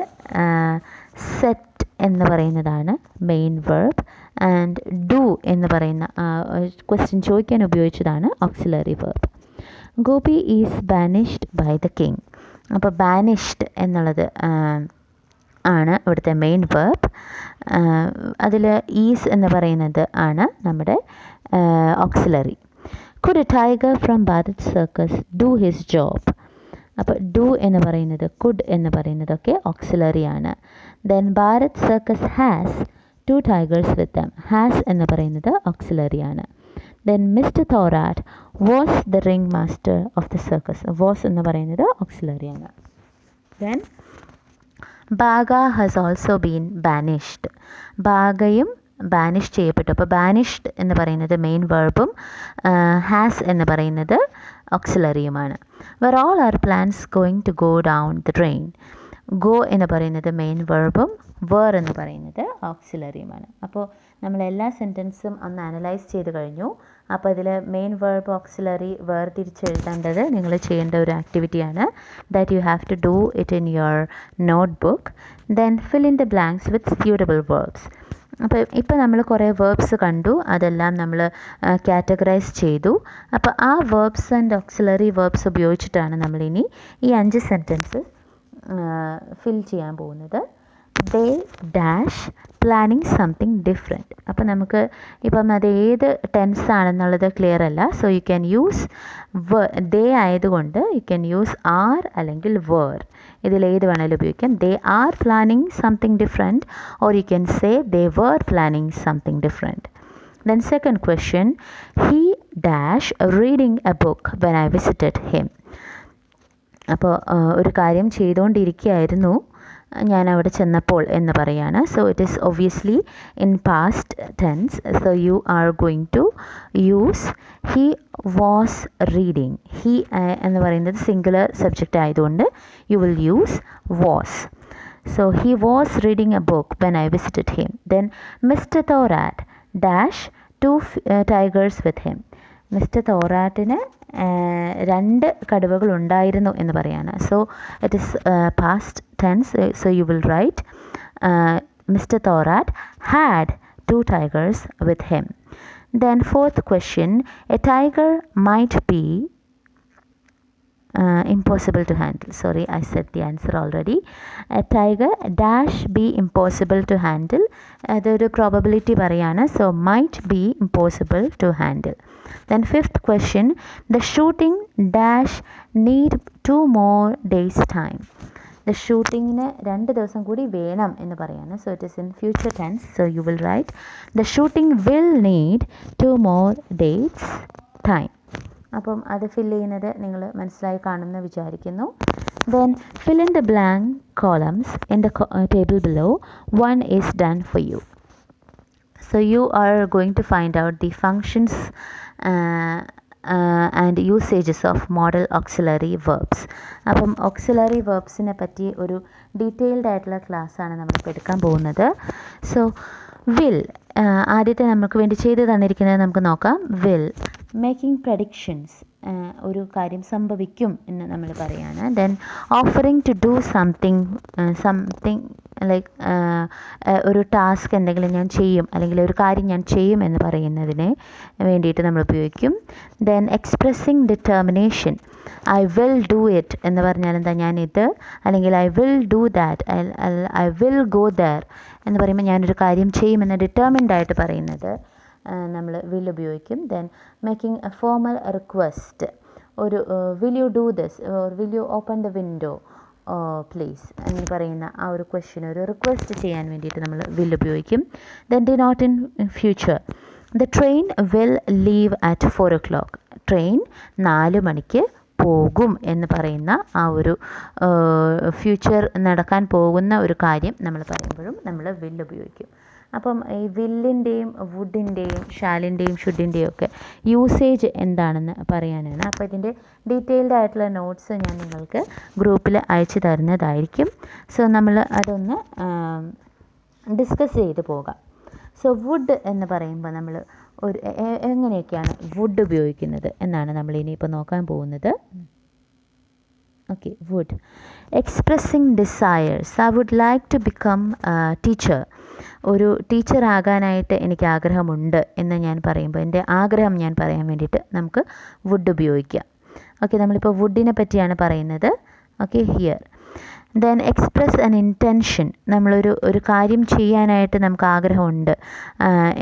സെറ്റ് എന്ന് പറയുന്നതാണ് മെയിൻ വേർബ് ആൻഡ് ഡു എന്ന് പറയുന്ന ക്വസ്റ്റ്യൻ ചോദിക്കാൻ ഉപയോഗിച്ചതാണ് auxiliary verb. Gopi is banished by the king. അപ്പോൾ ബാനിഷ്ഡ് എന്നുള്ളത് ആണ് ഇവിടുത്തെ മെയിൻ വേർബ്. അതിൽ ഈസ് എന്ന് പറയുന്നത് ആണ് നമ്മുടെ auxiliary. Could a tiger from Bharat circus do his job? അപ്പോൾ ഡു എന്ന് പറയുന്നത് കുഡ് എന്ന് പറയുന്നതൊക്കെ ഓക്സിലറി ആണ്. Then Bharat circus has 2 tigers with them. Has എന്ന് പറയുന്നത് ഓക്സിലറി ആണ്. Then mister Thorat was the ring master of the circus. Was എന്ന് പറയുന്നത് ഓക്സിലറി ആണ്. Then Bagha has also been banished. ബാഗയും ബാനിഷ് ചെയ്യപ്പെട്ടു. അപ്പോൾ ബാനിഷ്ഡ് എന്ന് പറയുന്നത് മെയിൻ വേർബും ഹാസ് എന്ന് പറയുന്നത് ഓക്സിലറിയുമാണ്. Were all our plans going to go down the train. Go എന്ന് പറയുന്നത് മെയിൻ വേർബും വേർ എന്ന് പറയുന്നത് ഓക്സിലറിയുമാണ്. അപ്പോൾ നമ്മൾ എല്ലാ സെൻറ്റൻസും ഒന്ന് അനലൈസ് ചെയ്ത് കഴിഞ്ഞു. അപ്പോൾ ഇതിൽ മെയിൻ വേർബ് ഓക്സിലറി വേർതിരിച്ചെഴുതേണ്ടത് നിങ്ങൾ ചെയ്യേണ്ട ഒരു ആക്ടിവിറ്റിയാണ്. That you have to do it in your notebook. Then fill in the blanks with suitable verbs. അപ്പോൾ ഇപ്പോൾ നമ്മൾ കുറേ വേർബ്സ് കണ്ടു, അതെല്ലാം നമ്മൾ കാറ്റഗറൈസ് ചെയ്തു. അപ്പോൾ ആ വേർബ്സ് ആൻഡ് ഓക്സിലറി വേർബ്സ് ഉപയോഗിച്ചിട്ടാണ് നമ്മളിനി ഈ 5 സെൻറ്റൻസ് ഫിൽ ചെയ്യാൻ പോകുന്നത്. They dash planning something different. അപ്പോൾ നമുക്ക് ഇപ്പം അത് ഏത് ടെൻസ് ആണെന്നുള്ളത് ക്ലിയർ അല്ല. സോ യു ക്യാൻ യൂസ് ദേ ആയതുകൊണ്ട് യു ക്യാൻ യൂസ് ആർ അല്ലെങ്കിൽ വേർ. ഇതിലേത് വേണമെങ്കിലും ഉപയോഗിക്കാം. They are planning something different, or you can say they were planning something different. Then second question, he dash reading a book when I visited him. അപ്പോൾ ഒരു കാര്യം ചെയ്തുകൊണ്ടിരിക്കുകയായിരുന്നു ഞാൻ അവിടെ ചെന്നപ്പോൾ എന്ന് പറയാണ്. So it is obviously in past tense. So you are going to use he was reading. He എന്ന് പറയുന്നത് സിംഗുലർ സബ്ജക്റ്റ് ആയതുകൊണ്ട് you will use was. So he was reading a book when I visited him. Then Mr. Thorat dash two tigers with him. Mister തോറാട്ടിന് രണ്ട് കടുവകൾ ഉണ്ടായിരുന്നു എന്ന് പറയാണ്. So it is past tense. So you will write mister Thorat had two tigers with him. Then fourth question, a tiger might be impossible to handle. Sorry, I said the answer already. A tiger dash be impossible to handle. അതൊരു പ്രോബബിലിറ്റി പറയാണ്. So might be impossible to handle. Then fifth question, the shooting dash need 2 more days time. The shootingന് 2 ദിവസം കൂടി വേണം എന്ന് പറയാണ്. So it is in future tense. So you will write the shooting will need 2 more days time. അപ്പം അത് ഫില്ല് ചെയ്യുന്നത് നിങ്ങൾ മനസ്സിലായി കാണുമെന്ന് വിചാരിക്കുന്നു. Then fill in the blank columns in the table below. One is done for you. So you are going to find out the functions and usages of model auxiliary verbs. അപ്പം auxiliary verbsനെ പറ്റി ഒരു ഡീറ്റെയിൽഡ് ആയിട്ടുള്ള ക്ലാസ്സാണ് നമ്മളിപ്പോൾ എടുക്കാൻ പോകുന്നത്. സോ will ആദ്യത്തെ നമുക്ക് വേണ്ടി ചെയ്ത് തന്നിരിക്കുന്നത് നമുക്ക് നോക്കാം. will മേക്കിംഗ് പ്രഡിക്ഷൻസ്, ഒരു കാര്യം സംഭവിക്കും എന്ന് നമ്മൾ പറയാണ്. Then offering to do something like ഒരു ടാസ്ക് എന്തെങ്കിലും ഞാൻ ചെയ്യും അല്ലെങ്കിൽ ഒരു കാര്യം ഞാൻ ചെയ്യും എന്ന് പറയുന്നതിന് വേണ്ടിയിട്ട് നമ്മൾ ഉപയോഗിക്കും. Then expressing determination, I will do it എന്ന് പറഞ്ഞാൽ എന്താ, ഞാനിത് അല്ലെങ്കിൽ I will do that, I will go there എന്ന് പറയുമ്പോൾ ഞാനൊരു കാര്യം ചെയ്യുമെന്ന് ഡിറ്റർമിൻഡ് ആയിട്ട് പറയുന്നത് നമ്മൾ വിൽ ഉപയോഗിക്കും. Then making a formal request, ഒരു will you do this or will you open the window please എന്ന് പറയുന്ന ആ ഒരു ക്വസ്റ്റ്യൻ, ഒരു റിക്വസ്റ്റ് ചെയ്യാൻ വേണ്ടിയിട്ട് നമ്മൾ വിൽ ഉപയോഗിക്കും. Then denote in future, the train will leave at 4 o'clock. Train 4 മണിക്ക് പോകും എന്ന് പറയുന്ന ആ ഒരു ഫ്യൂച്ചർ നടക്കാൻ പോകുന്ന ഒരു കാര്യം നമ്മൾ പറയുമ്പോഴും നമ്മൾ വിൽ ഉപയോഗിക്കും. അപ്പം ഈ വില്ലിൻ്റെയും വുഡിൻ്റെയും ഷാലിൻ്റെയും ഷുഡിൻ്റെയും ഒക്കെ യൂസേജ് എന്താണെന്ന് പറയാനാണ്. അപ്പോൾ ഇതിൻ്റെ ഡീറ്റെയിൽഡ് ആയിട്ടുള്ള നോട്ട്സ് ഞാൻ നിങ്ങൾക്ക് ഗ്രൂപ്പിൽ അയച്ചു തരുന്നതായിരിക്കും. സോ നമ്മൾ അതൊന്ന് ഡിസ്കസ് ചെയ്ത് പോകാം. സോ വുഡ് എന്ന് പറയുമ്പോൾ നമ്മൾ ഒരു എങ്ങനെയൊക്കെയാണ് വുഡ് ഉപയോഗിക്കുന്നത് എന്നാണ് നമ്മൾ ഇനിയിപ്പോൾ നോക്കാൻ പോകുന്നത്. Okay, would expressing desires, I would like to become teacher. ഒരു ടീച്ചർ ആകാനായിട്ട് എനിക്ക് ആഗ്രഹമുണ്ട് എന്ന് ഞാൻ പറയുമ്പോൾ എൻ്റെ ആഗ്രഹം ഞാൻ പറയാൻ വേണ്ടിയിട്ട് നമുക്ക് വുഡ് ഉപയോഗിക്കാം. ഓക്കെ, നമ്മളിപ്പോൾ വുഡിനെ പറ്റിയാണ് പറയുന്നത്. Okay, here then express an intention, ഒരു കാര്യം ചെയ്യാനായിട്ട് നമുക്ക് ആഗ്രഹമുണ്ട്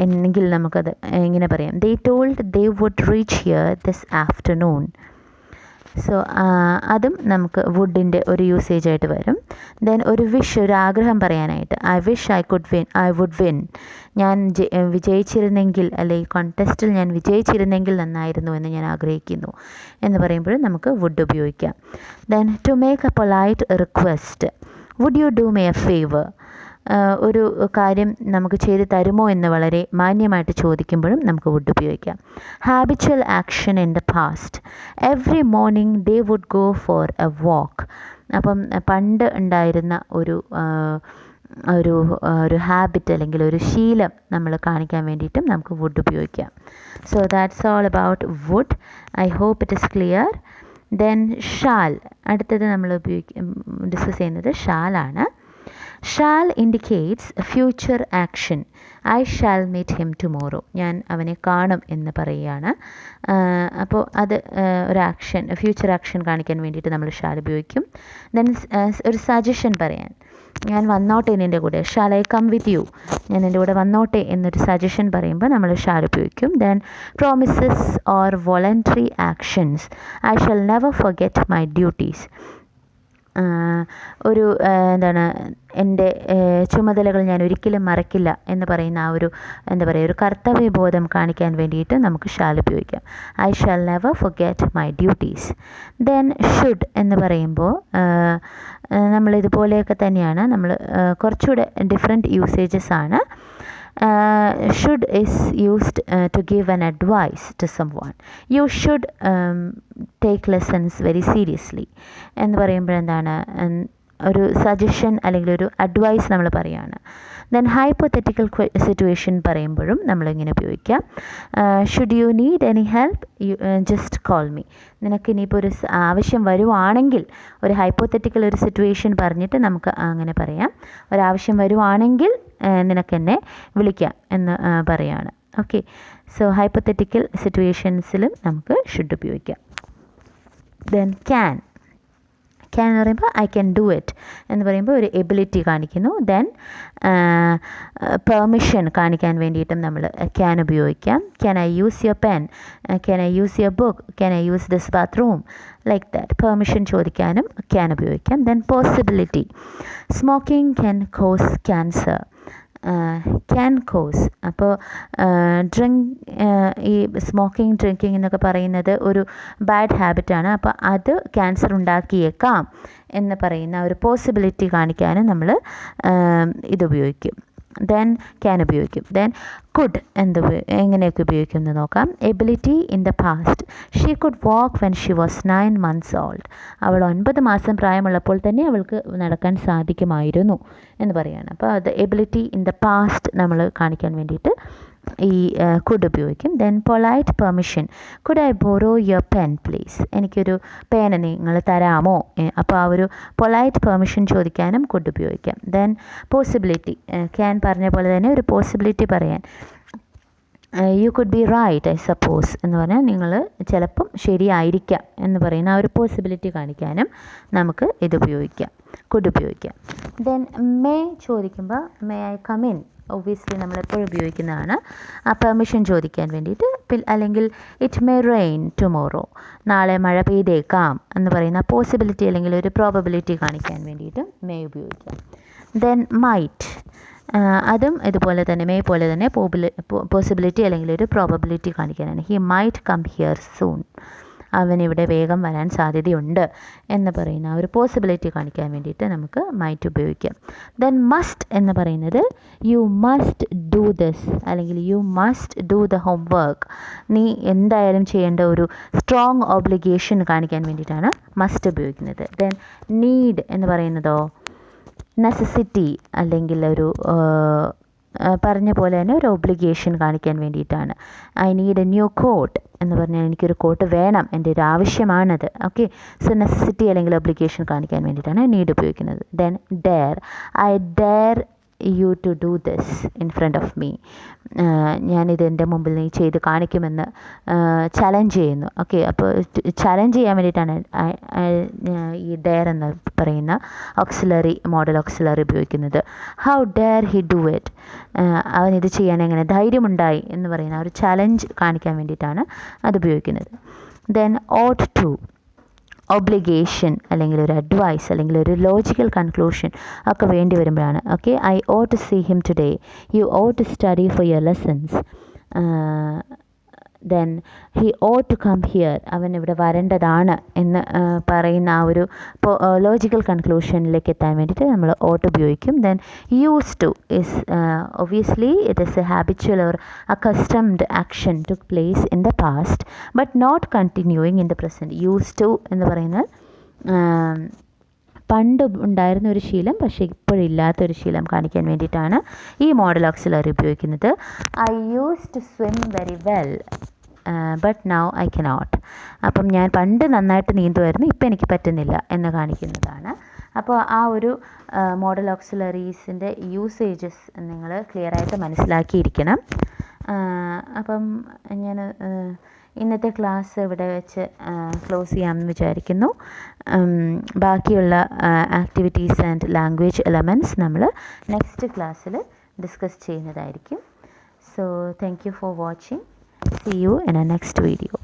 എന്നെങ്കിൽ നമുക്കത് എങ്ങനെ പറയാം, they told they would reach here this afternoon. So അതും നമുക്ക് വുഡിൻ്റെ ഒരു യൂസേജ് ആയിട്ട് വരും. ദെൻ ഒരു വിഷ്, ഒരു ആഗ്രഹം പറയാനായിട്ട്, I wish I would win, ഞാൻ വിജയിച്ചിരുന്നെങ്കിൽ അല്ലെങ്കിൽ കോൺടെസ്റ്റിൽ ഞാൻ വിജയിച്ചിരുന്നെങ്കിൽ നന്നായിരുന്നു എന്ന് ഞാൻ ആഗ്രഹിക്കുന്നു എന്ന് പറയുമ്പോൾ നമുക്ക് വുഡ് ഉപയോഗിക്കാം. Then to make a polite request, would you do me a favour, ഒരു കാര്യം നമുക്ക് ചെയ്ത് തരുമോ എന്ന് വളരെ മാന്യമായിട്ട് ചോദിക്കുമ്പോഴും നമുക്ക് വുഡ് ഉപയോഗിക്കാം. Habitual action in the past, every morning they would go for a walk. അപ്പം പണ്ട് ഉണ്ടായിരുന്ന ഒരു ഹാബിറ്റ് അല്ലെങ്കിൽ ഒരു ശീലം നമ്മൾ കാണിക്കാൻ വേണ്ടിയിട്ടും നമുക്ക് വുഡ് ഉപയോഗിക്കാം. So that's all about would. I hope it is clear. Then shall, അടുത്തത് നമ്മൾ ഡിസ്കസ് ചെയ്യുന്നത് ഷാലാണ്. Shall indicates future action. I shall meet him tomorrow. ഞാൻ അവനെ കാണും എന്ന് പറയുകയാണ്. അപ്പോൾ അത് ഒരു ആക്ഷൻ, ഫ്യൂച്ചർ ആക്ഷൻ കാണിക്കാൻ വേണ്ടിയിട്ട് നമ്മൾ ഷാൽ ഉപയോഗിക്കും. ദെൻ ഒരു സജഷൻ പറയാൻ, ഞാൻ വന്നോട്ടെ നിൻ്റെ കൂടെ, shall I come with you, ഞാൻ എൻ്റെ കൂടെ വന്നോട്ടെ എന്നൊരു സജഷൻ പറയുമ്പോൾ നമ്മൾ ഷാൽ ഉപയോഗിക്കും. Then promises or voluntary actions. I shall never forget my duties. ഒരു എന്താണ്, എൻ്റെ ചുമതലകൾ ഞാൻ ഒരിക്കലും മറക്കില്ല എന്ന് പറയുന്ന ആ ഒരു എന്താ പറയുക, ഒരു കർത്തവ്യബോധം കാണിക്കാൻ വേണ്ടിയിട്ട് നമുക്ക് ഷാൽ ഉപയോഗിക്കാം. I shall never forget my duties. Then should എന്ന് പറയുമ്പോൾ നമ്മളിതുപോലെയൊക്കെ തന്നെയാണ്, നമ്മൾ കുറച്ചുകൂടെ ഡിഫറെൻറ്റ് യൂസേജസ് ആണ്. Should is used to give an advice to someone. You should take lessons very seriously എന്ന് പറയുമ്പോൾ എന്താണ്, ഒരു സജഷൻ അല്ലെങ്കിൽ ഒരു അഡ്വൈസ് നമ്മൾ പറയുകയാണ്. ദെൻ ഹൈപ്പോത്തറ്റിക്കൽ സിറ്റുവേഷൻ പറയുമ്പോഴും നമ്മളിങ്ങനെ ഉപയോഗിക്കാം. Should you need any help, you just call me. നിനക്ക് ഇനിയിപ്പോൾ ഒരു ആവശ്യം വരുവാണെങ്കിൽ, ഒരു ഹൈപ്പോത്തറ്റിക്കൽ ഒരു സിറ്റുവേഷൻ പറഞ്ഞിട്ട് നമുക്ക് അങ്ങനെ പറയാം. ഒരാവശ്യം വരുവാണെങ്കിൽ നിനക്കെന്നെ വിളിക്കാം എന്ന് പറയുകയാണ്. ഓക്കെ, സോ ഹൈപ്പോത്തറ്റിക്കൽ സിറ്റുവേഷൻസിലും നമുക്ക് ഷുഡ് ഉപയോഗിക്കാം. ദെൻ ക്യാൻ എന്ന് പറയുമ്പോൾ ഐ ക്യാൻ ഡു ഇറ്റ് എന്ന് പറയുമ്പോൾ ഒരു എബിലിറ്റി കാണിക്കുന്നു. ദെൻ പെർമിഷൻ കാണിക്കാൻ വേണ്ടിയിട്ടും നമ്മൾ ക്യാൻ ഉപയോഗിക്കാം. Can I use your pen, can I use your book, can I use this bathroom, like that. Permission ചോദിക്കാനും ക്യാൻ ഉപയോഗിക്കാം. Then possibility. Smoking can cos cancer. Can cos, അപ്പോൾ ഈ സ്മോക്കിംഗ് ഡ്രിങ്കിങ് എന്നൊക്കെ പറയുന്നത് ഒരു ബാഡ് ഹാബിറ്റാണ്. അപ്പോൾ അത് ക്യാൻസർ ഉണ്ടാക്കിയേക്കാം എന്ന് പറയുന്ന ഒരു പോസിബിലിറ്റി കാണിക്കാനും നമ്മൾ ഇതുപയോഗിക്കും. ദെൻ ക്യാൻ ഉപയോഗിക്കും. ദെൻ കുഡ് എങ്ങനെയൊക്കെ ഉപയോഗിക്കും എന്ന് നോക്കാം. Ability in the past. She could walk when she was 9 months old. അവൾ 9 മാസം പ്രായമുള്ളപ്പോൾ തന്നെ അവൾക്ക് നടക്കാൻ സാധിക്കുമായിരുന്നു എന്ന് പറയുകയാണ്. അപ്പോൾ അത് എബിലിറ്റി ഇൻ ദ പാസ്റ്റ് നമ്മൾ കാണിക്കാൻ വേണ്ടിയിട്ട് ഈ കുഡ് ഉപയോഗിക്കും. Then polite permission. Could I borrow your pen please, എനിക്കൊരു പേന നിങ്ങൾ തരാമോ. അപ്പോൾ ആ ഒരു പൊളൈറ്റ് പെർമിഷൻ ചോദിക്കാനും കുഡ് ഉപയോഗിക്കാം. ദെൻ പോസിബിലിറ്റി, ക്യാൻ പറഞ്ഞ പോലെ തന്നെ ഒരു പോസിബിലിറ്റി പറയാൻ, you could be right I suppose എന്ന് പറഞ്ഞാൽ നിങ്ങൾ ചിലപ്പം ശരിയായിരിക്കാം എന്ന് പറയുന്ന ആ ഒരു പോസിബിലിറ്റി കാണിക്കാനും നമുക്ക് ഇത് ഉപയോഗിക്കാം, കുഡ് ഉപയോഗിക്കാം. ദെൻ മേ ചോദിക്കുമ്പോൾ may I come in, obviously നമ്മളെപ്പോഴും ഉപയോഗിക്കുന്നതാണ് ആ പെർമിഷൻ ചോദിക്കാൻ വേണ്ടിയിട്ട്. അല്ലെങ്കിൽ ഇറ്റ് മേ റെയിൻ ടുമോറോ, നാളെ മഴ പെയ്തേക്കാം എന്ന് പറയുന്ന പോസിബിലിറ്റി അല്ലെങ്കിൽ ഒരു പ്രോബബിലിറ്റി കാണിക്കാൻ വേണ്ടിയിട്ട് മേ ഉപയോഗിക്കാം. ദെൻ മൈറ്റ്, അതും ഇതുപോലെ തന്നെ മേ പോലെ തന്നെ പോസിബിലിറ്റി അല്ലെങ്കിൽ ഒരു പ്രോബബിലിറ്റി കാണിക്കാനാണ്. He might come here soon, അവനിവിടെ വേഗം വരാൻ സാധ്യതയുണ്ട് എന്ന് പറയുന്ന ഒരു പോസിബിലിറ്റി കാണിക്കാൻ വേണ്ടിയിട്ട് നമുക്ക് മൈറ്റ് ഉപയോഗിക്കാം. ദെൻ മസ്റ്റ് എന്ന് പറയുന്നത് യു മസ്റ്റ് ഡു ദിസ് അല്ലെങ്കിൽ you must do the home work, നീ എന്തായാലും ചെയ്യേണ്ട ഒരു സ്ട്രോങ് ഓബ്ലിഗേഷൻ കാണിക്കാൻ വേണ്ടിയിട്ടാണ് മസ്റ്റ് ഉപയോഗിക്കുന്നത്. ദെൻ നീഡ് എന്ന് പറയുന്നതോ നെസസിറ്റി അല്ലെങ്കിൽ ഒരു പറഞ്ഞ പോലെ തന്നെ ഒരു ഒബ്ലിഗേഷൻ കാണിക്കാൻ വേണ്ടിയിട്ടാണ്. I need a new coat എന്ന് പറഞ്ഞാൽ എനിക്കൊരു കോട്ട് വേണം, എൻ്റെ ഒരു ആവശ്യമാണത്. ഓക്കെ, സോ നെസസിറ്റി അല്ലെങ്കിൽ ഒബ്ലിഗേഷൻ കാണിക്കാൻ വേണ്ടിയിട്ടാണ് നീഡ് ഉപയോഗിക്കുന്നത്. Then dare, I dare you to do this in front of me, ഞാനിത് എൻ്റെ മുമ്പിൽ നീ ചെയ്ത് കാണിക്കുമെന്ന് ചലഞ്ച് ചെയ്യുന്നു. ഓക്കെ, അപ്പോൾ ചലഞ്ച് ചെയ്യാൻ വേണ്ടിയിട്ടാണ് ഈ ഡെയർ എന്ന് പറയുന്ന ഓക്സിലറി മോഡൽ ഓക്സിലറി ഉപയോഗിക്കുന്നത്. How dare he do it, അവനിത് ചെയ്യാൻ എങ്ങനെ ധൈര്യമുണ്ടായി എന്ന് പറയുന്ന ഒരു ചലഞ്ച് കാണിക്കാൻ വേണ്ടിയിട്ടാണ് അത് ഉപയോഗിക്കുന്നത്. ദെൻ ഓട്ട് ടു, ഒബ്ലിഗേഷൻ അല്ലെങ്കിൽ ഒരു അഡ്വൈസ് അല്ലെങ്കിൽ ഒരു ലോജിക്കൽ കൺക്ലൂഷൻ ഒക്കെ വേണ്ടി വരുമ്പോഴാണ്. Okay, I ought to see him today, you ought to study for your lessons. Then he ought to come here, അവൻ ഇവിടെ വരേണ്ടതാണ് എന്ന് പറയുന്ന ആ ഒരു ലോജിക്കൽ കൺക്ലൂഷനിലേക്ക് എത്താൻ വേണ്ടിയിട്ട് നമ്മൾ ഓട്ട് ഉപയോഗിക്കും. Then use to is obviously it is a habitual or accustomed action took place in the past but not continuing in the present. Use to എന്ന് പറയുന്നത് പണ്ട് ഉണ്ടായിരുന്ന ഒരു ശീലം പക്ഷേ ഇപ്പോഴില്ലാത്തൊരു ശീലം കാണിക്കാൻ വേണ്ടിയിട്ടാണ് ഈ മോഡൽ ഓക്സിലറി ഉപയോഗിക്കുന്നത്. I use to swim very well but now I cannot, അപ്പം ഞാൻ പണ്ട് നന്നായിട്ട് നീന്തുമായിരുന്നു, ഇപ്പം എനിക്ക് പറ്റുന്നില്ല എന്ന് കാണിക്കുന്നതാണ് അപ്പോൾ ആ ഒരു മോഡൽ ഓക്സിലറീസിൻ്റെ യൂസേജസ് നിങ്ങൾ ക്ലിയറായിട്ട് മനസ്സിലാക്കിയിരിക്കണം. അപ്പം ഞാൻ ഇന്നത്തെ ക്ലാസ് ഇവിടെ വെച്ച് ക്ലോസ് ചെയ്യാമെന്ന് വിചാരിക്കുന്നു. ബാക്കിയുള്ള ആക്ടിവിറ്റീസ് ആൻഡ് ലാംഗ്വേജ് എലമെൻറ്റ്സ് നമ്മൾ നെക്സ്റ്റ് ക്ലാസ്സിൽ ഡിസ്കസ് ചെയ്യുന്നതായിരിക്കും. So thank you for watching. See you in our next video.